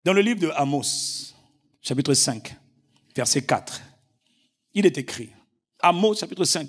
Dans le livre de Amos, chapitre 5, verset 4, il est écrit, Amos, chapitre 5,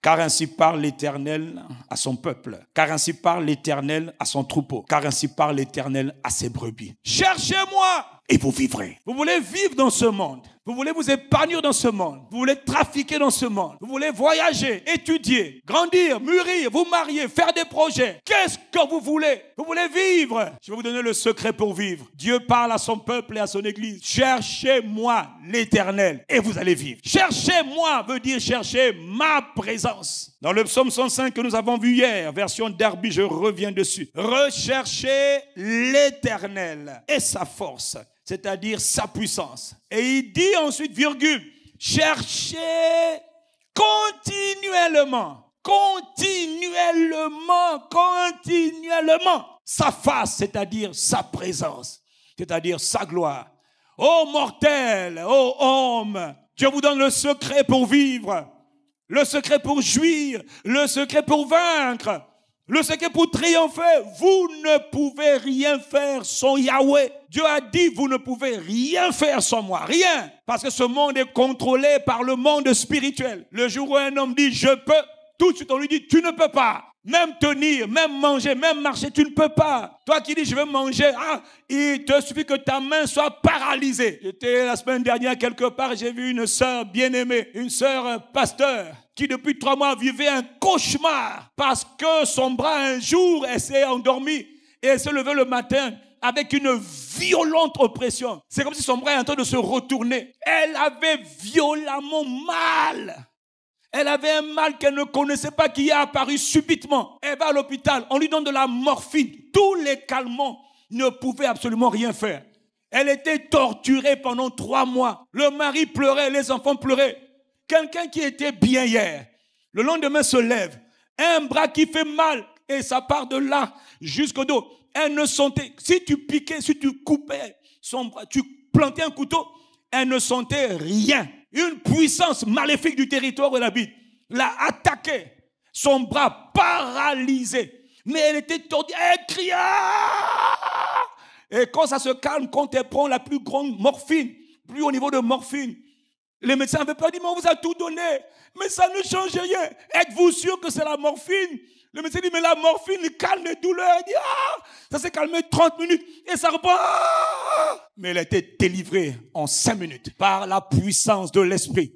car ainsi parle l'Éternel à son peuple, car ainsi parle l'Éternel à son troupeau, car ainsi parle l'Éternel à ses brebis. Cherchez-moi et vous vivrez. Vous voulez vivre dans ce monde. Vous voulez vous épanouir dans ce monde. Vous voulez trafiquer dans ce monde. Vous voulez voyager, étudier, grandir, mûrir, vous marier, faire des projets. Qu'est-ce que vous voulez? Vous voulez vivre. Je vais vous donner le secret pour vivre. Dieu parle à son peuple et à son église. Cherchez-moi l'Éternel et vous allez vivre. Cherchez-moi veut dire chercher ma présence. Dans le psaume 105 que nous avons vu hier, version Darby, je reviens dessus. Recherchez l'Éternel et sa force, c'est-à-dire sa puissance. Et il dit ensuite, virgule, cherchez continuellement sa face, c'est-à-dire sa présence, c'est-à-dire sa gloire. Ô mortel, ô homme, Dieu vous donne le secret pour vivre, le secret pour jouir, le secret pour vaincre, le secret pour triompher. Vous ne pouvez rien faire sans Yahweh. Dieu a dit, vous ne pouvez rien faire sans moi. Rien. Parce que ce monde est contrôlé par le monde spirituel. Le jour où un homme dit, je peux, tout de suite on lui dit, tu ne peux pas. Même tenir, même manger, même marcher, tu ne peux pas. Toi qui dis, je vais manger, il te suffit que ta main soit paralysée. J'étais la semaine dernière quelque part, j'ai vu une sœur bien-aimée, une sœur pasteur, qui depuis 3 mois vivait un cauchemar parce que son bras un jour, elle s'est endormie et elle s'est levée le matin avec une violente oppression. C'est comme si son bras est en train de se retourner. Elle avait violemment mal. Elle avait un mal qu'elle ne connaissait pas qui est apparu subitement. Elle va à l'hôpital, on lui donne de la morphine. Tous les calmants ne pouvaient absolument rien faire. Elle était torturée pendant 3 mois. Le mari pleurait, les enfants pleuraient. Quelqu'un qui était bien hier, le lendemain se lève, un bras qui fait mal et ça part de là jusqu'au dos. Elle ne sentait, si tu piquais, si tu coupais son bras, tu plantais un couteau, elle ne sentait rien. Une puissance maléfique du territoire où elle habite l'a attaqué, son bras paralysé. Mais elle était tordue, elle cria. Et quand ça se calme, quand elle prend la plus grande morphine, plus haut niveau de morphine, les médecins avaient pas dit, mais on vous a tout donné. Mais ça ne change rien. Êtes-vous sûr que c'est la morphine? Le médecin dit, mais la morphine calme les douleurs. Il dit, ça s'est calmé 30 minutes et ça reprend. Mais elle a été délivrée en 5 minutes par la puissance de l'esprit.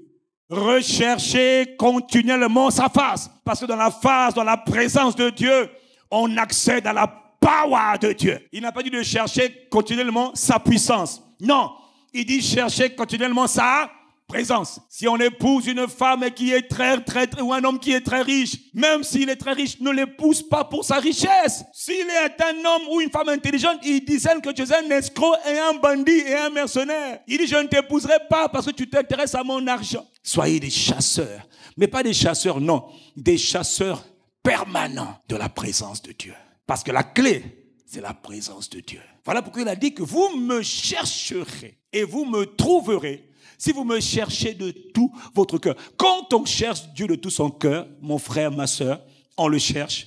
Recherchez continuellement sa face. Parce que dans la face, dans la présence de Dieu, on accède à la power de Dieu. Il n'a pas dit de chercher continuellement sa puissance. Non, il dit chercher continuellement sa présence. Si on épouse une femme qui est très, ou un homme qui est très riche, même s'il est très riche, ne l'épouse pas pour sa richesse. S'il est un homme ou une femme intelligente, il discerne que tu es un escroc et un bandit et un mercenaire. Il dit, je ne t'épouserai pas parce que tu t'intéresses à mon argent. Soyez des chasseurs. Mais pas des chasseurs, non. Des chasseurs permanents de la présence de Dieu. Parce que la clé, c'est la présence de Dieu. Voilà pourquoi il a dit que vous me chercherez et vous me trouverez si vous me cherchez de tout votre cœur. Quand on cherche Dieu de tout son cœur, mon frère, ma soeur, on le cherche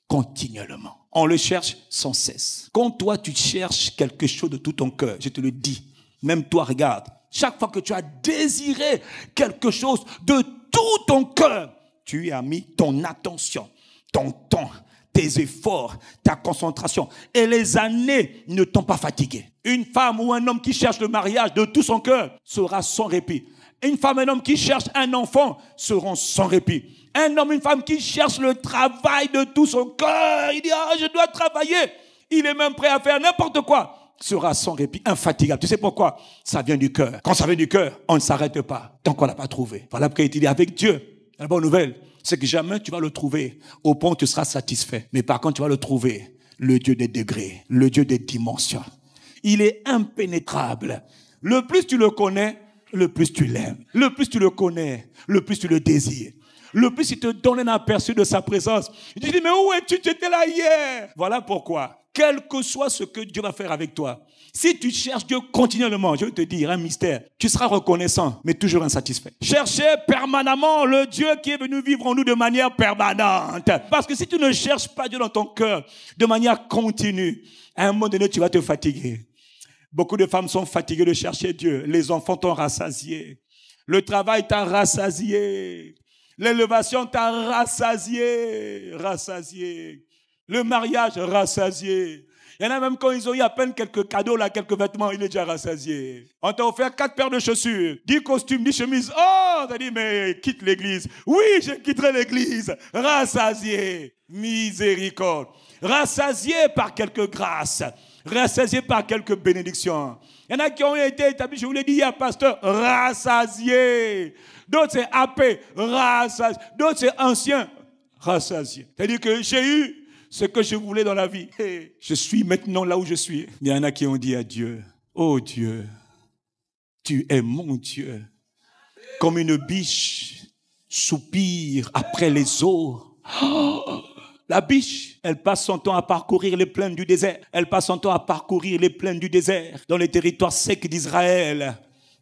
continuellement. On le cherche sans cesse. Quand toi, tu cherches quelque chose de tout ton cœur, je te le dis, même toi, regarde, chaque fois que tu as désiré quelque chose de tout ton cœur, tu y as mis ton attention, ton temps, tes efforts, ta concentration. Et les années ne t'ont pas fatigué. Une femme ou un homme qui cherche le mariage de tout son cœur sera sans répit. Une femme et un homme qui cherchent un enfant seront sans répit. Un homme, une femme qui cherche le travail de tout son cœur, il dit, je dois travailler. Il est même prêt à faire n'importe quoi. Sera sans répit, infatigable. Tu sais pourquoi? Ça vient du cœur. Quand ça vient du cœur, on ne s'arrête pas tant qu'on l'a pas trouvé. Voilà pourquoi il dit, avec Dieu, la bonne nouvelle, c'est que jamais tu vas le trouver au point où tu seras satisfait. Mais par contre, tu vas le trouver, le Dieu des degrés, le Dieu des dimensions. Il est impénétrable. Le plus tu le connais, le plus tu l'aimes. Le plus tu le connais, le plus tu le désires. Le plus il te donne un aperçu de sa présence. Il te dit, mais où es-tu? Tu étais là hier. Voilà pourquoi, quel que soit ce que Dieu va faire avec toi, si tu cherches Dieu continuellement, je vais te dire un mystère, tu seras reconnaissant, mais toujours insatisfait. Cherchez permanemment le Dieu qui est venu vivre en nous de manière permanente. Parce que si tu ne cherches pas Dieu dans ton cœur de manière continue, à un moment donné, tu vas te fatiguer. Beaucoup de femmes sont fatiguées de chercher Dieu. Les enfants t'ont rassasié. Le travail t'a rassasié. L'élevation t'a rassasié. Rassasié. Le mariage rassasié. Il y en a même quand ils ont eu à peine quelques cadeaux, là, quelques vêtements, il est déjà rassasié. On t'a offert 4 paires de chaussures, 10 costumes, 10 chemises. Oh, t'as dit, mais quitte l'église. Oui, je quitterai l'église. Rassasié. Miséricorde. Rassasié par quelques grâces. Rassasié par quelques bénédictions. Il y en a qui ont été établis, je vous l'ai dit hier, pasteur, rassasié. D'autres c'est AP, rassasié. D'autres c'est ancien, rassasié. C'est-à-dire que j'ai eu ce que je voulais dans la vie. Je suis maintenant là où je suis. Il y en a qui ont dit à Dieu, oh Dieu, tu es mon Dieu. Comme une biche soupire après les eaux. Oh, la biche, elle passe son temps à parcourir les plaines du désert. Elle passe son temps à parcourir les plaines du désert, dans les territoires secs d'Israël.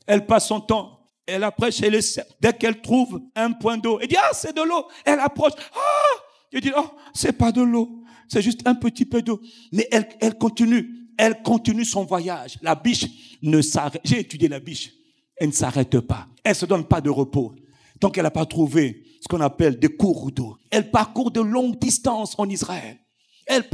Elle passe son temps, elle approche et dès qu'elle trouve un point d'eau, elle dit, ah, c'est de l'eau. Elle approche, ah, elle dit, oh, c'est pas de l'eau, c'est juste un petit peu d'eau. Mais elle continue son voyage. La biche ne s'arrête. J'ai étudié la biche. Elle ne s'arrête pas. Elle se donne pas de repos. Tant qu'elle n'a pas trouvé ce qu'on appelle des cours d'eau. Elle parcourt de longues distances en Israël. Elle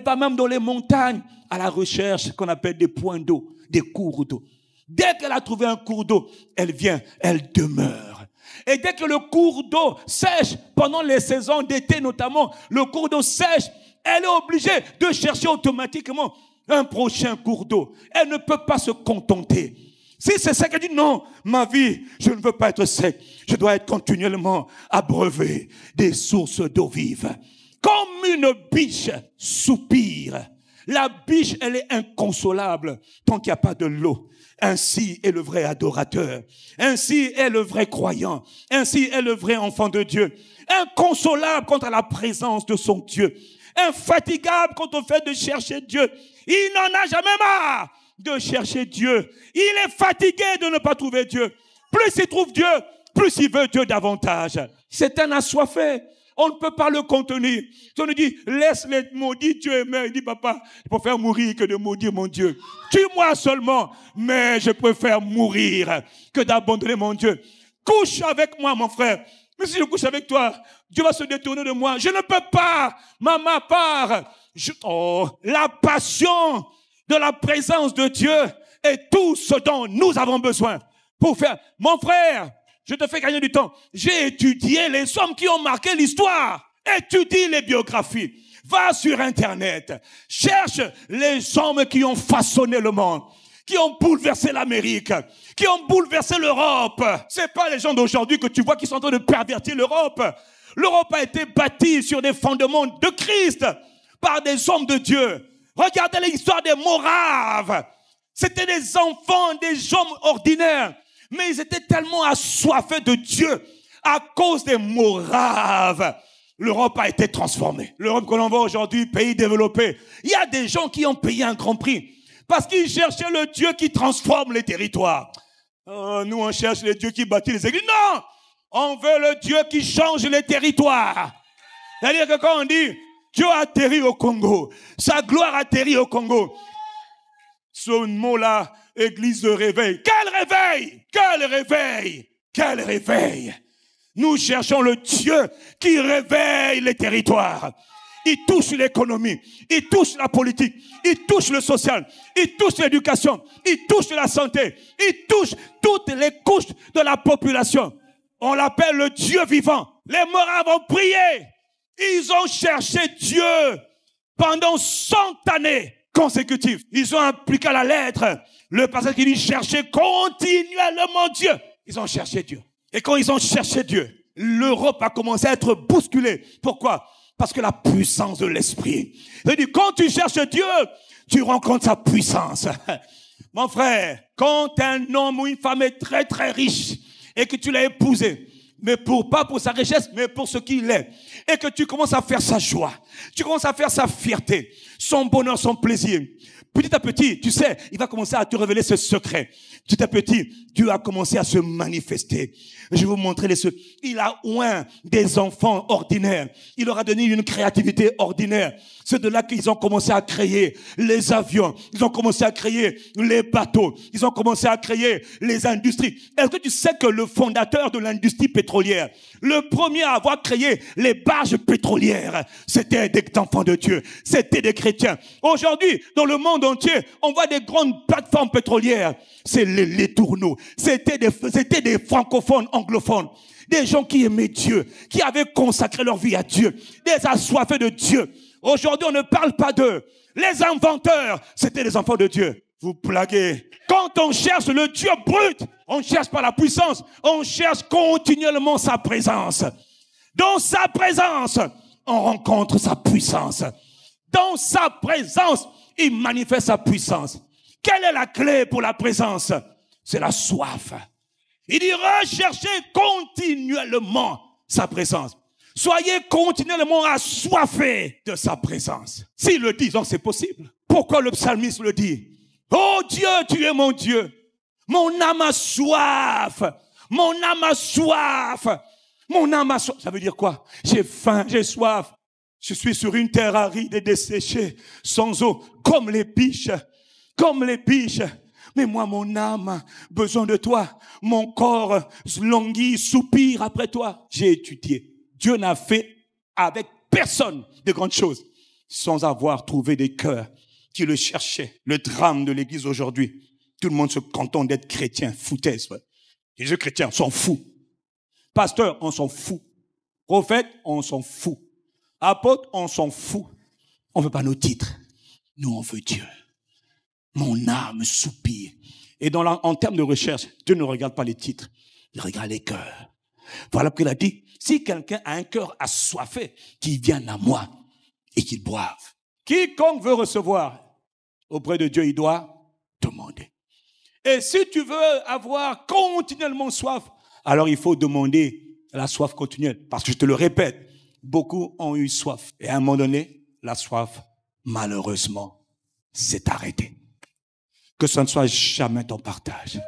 va même dans les montagnes à la recherche qu'on appelle des points d'eau, des cours d'eau. Dès qu'elle a trouvé un cours d'eau, elle vient, elle demeure. Et dès que le cours d'eau sèche, pendant les saisons d'été notamment, le cours d'eau sèche, elle est obligée de chercher automatiquement un prochain cours d'eau. Elle ne peut pas se contenter. Si c'est ça qu'elle dit, non, ma vie, je ne veux pas être sec. Je dois être continuellement abreuvé des sources d'eau vive. Comme une biche soupire. La biche, elle est inconsolable tant qu'il n'y a pas de l'eau. Ainsi est le vrai adorateur. Ainsi est le vrai croyant. Ainsi est le vrai enfant de Dieu. Inconsolable contre la présence de son Dieu. Infatigable contre le fait de chercher Dieu. Il n'en a jamais marre de chercher Dieu. Il est fatigué de ne pas trouver Dieu. Plus il trouve Dieu, plus il veut Dieu davantage. C'est un assoiffé. On ne peut pas le contenir. Si on nous dit, laisse les maudits Dieu aimer, il dit, papa, je préfère mourir que de maudire mon Dieu. Tue-moi seulement, mais je préfère mourir que d'abandonner mon Dieu. Couche avec moi, mon frère. Mais si je couche avec toi, Dieu va se détourner de moi. Je ne peux pas, ma part. La passion de la présence de Dieu est tout ce dont nous avons besoin pour faire. Mon frère, je te fais gagner du temps. J'ai étudié les hommes qui ont marqué l'histoire. Étudie les biographies. Va sur Internet. Cherche les hommes qui ont façonné le monde, qui ont bouleversé l'Amérique, qui ont bouleversé l'Europe. C'est pas les gens d'aujourd'hui que tu vois qui sont en train de pervertir l'Europe. L'Europe a été bâtie sur des fondements de Christ par des hommes de Dieu. Regardez l'histoire des Moraves. C'était des enfants, des hommes ordinaires. Mais ils étaient tellement assoiffés de Dieu à cause des Moraves. L'Europe a été transformée. L'Europe que l'on voit aujourd'hui, pays développé. Il y a des gens qui ont payé un grand prix parce qu'ils cherchaient le Dieu qui transforme les territoires. Nous, on cherche le Dieu qui bâtit les églises. Non! On veut le Dieu qui change les territoires. C'est-à-dire que quand on dit Dieu atterrit au Congo, sa gloire atterrit au Congo. Ce mot-là, église de réveil. Quel réveil! Quel réveil! Quel réveil! Nous cherchons le Dieu qui réveille les territoires. Il touche l'économie, il touche la politique, il touche le social, il touche l'éducation, il touche la santé, il touche toutes les couches de la population. On l'appelle le Dieu vivant. Les Moraves ont prié. Ils ont cherché Dieu pendant 100 années consécutives. Ils ont appliqué à la lettre le passage qui dit chercher continuellement Dieu. Ils ont cherché Dieu. Et quand ils ont cherché Dieu, l'Europe a commencé à être bousculée. Pourquoi? Parce que la puissance de l'esprit. C'est-à-dire, quand tu cherches Dieu, tu rencontres sa puissance. Mon frère, quand un homme ou une femme est très très riche et que tu l'as épousé, mais pas pour sa richesse, mais pour ce qu'il est, et que tu commences à faire sa joie, tu commences à faire sa fierté, son bonheur, son plaisir, Petit à petit, tu sais, il va commencer à te révéler ce secret. Petit à petit, Dieu a commencé à se manifester. Je vais vous montrer les secrets. Il a oint des enfants ordinaires. Il leur a donné une créativité ordinaire. C'est de là qu'ils ont commencé à créer les avions. Ils ont commencé à créer les bateaux. Ils ont commencé à créer les industries. Est-ce que tu sais que le fondateur de l'industrie pétrolière, le premier à avoir créé les barges pétrolières, c'était des enfants de Dieu. C'était des chrétiens. Aujourd'hui, dans le monde entier, on voit des grandes plateformes pétrolières. C'est les tourneaux. C'était des francophones, anglophones. Des gens qui aimaient Dieu, qui avaient consacré leur vie à Dieu. Des assoiffés de Dieu. Aujourd'hui, on ne parle pas d'eux. Les inventeurs, c'était les enfants de Dieu. Vous blaguez. Quand on cherche le Dieu brut, on ne cherche pas la puissance. On cherche continuellement sa présence. Dans sa présence, on rencontre sa puissance. Dans sa présence, il manifeste sa puissance. Quelle est la clé pour la présence? C'est la soif. Il dit recherchez continuellement sa présence. Soyez continuellement assoiffés de sa présence. S'il le dit, donc c'est possible. Pourquoi le psalmiste le dit? Oh Dieu, tu es mon Dieu. Mon âme a soif. Mon âme a soif. Mon âme a soif. Ça veut dire quoi? J'ai faim, j'ai soif. Je suis sur une terre aride et desséchée, sans eau, comme les biches. Comme les biches. Mais moi, mon âme a besoin de toi. Mon corps languit, soupire après toi. J'ai étudié. Dieu n'a fait avec personne de grandes choses sans avoir trouvé des cœurs qui le cherchaient. Le drame de l'église aujourd'hui. Tout le monde se contente d'être chrétien, foutaise. Les chrétiens, on s'en fout. Pasteur, on s'en fout. Prophète, on s'en fout. Apôtre, on s'en fout. On veut pas nos titres. Nous, on veut Dieu. Mon âme soupire. Et en termes de recherche, Dieu ne regarde pas les titres. Il regarde les cœurs. Voilà pourquoi il a dit, si quelqu'un a un cœur assoiffé, qu'il vienne à moi et qu'il boive. Quiconque veut recevoir auprès de Dieu, il doit demander. Et si tu veux avoir continuellement soif, alors il faut demander la soif continuelle. Parce que je te le répète, beaucoup ont eu soif. Et à un moment donné, la soif, malheureusement, s'est arrêtée. Que ce ne soit jamais ton partage.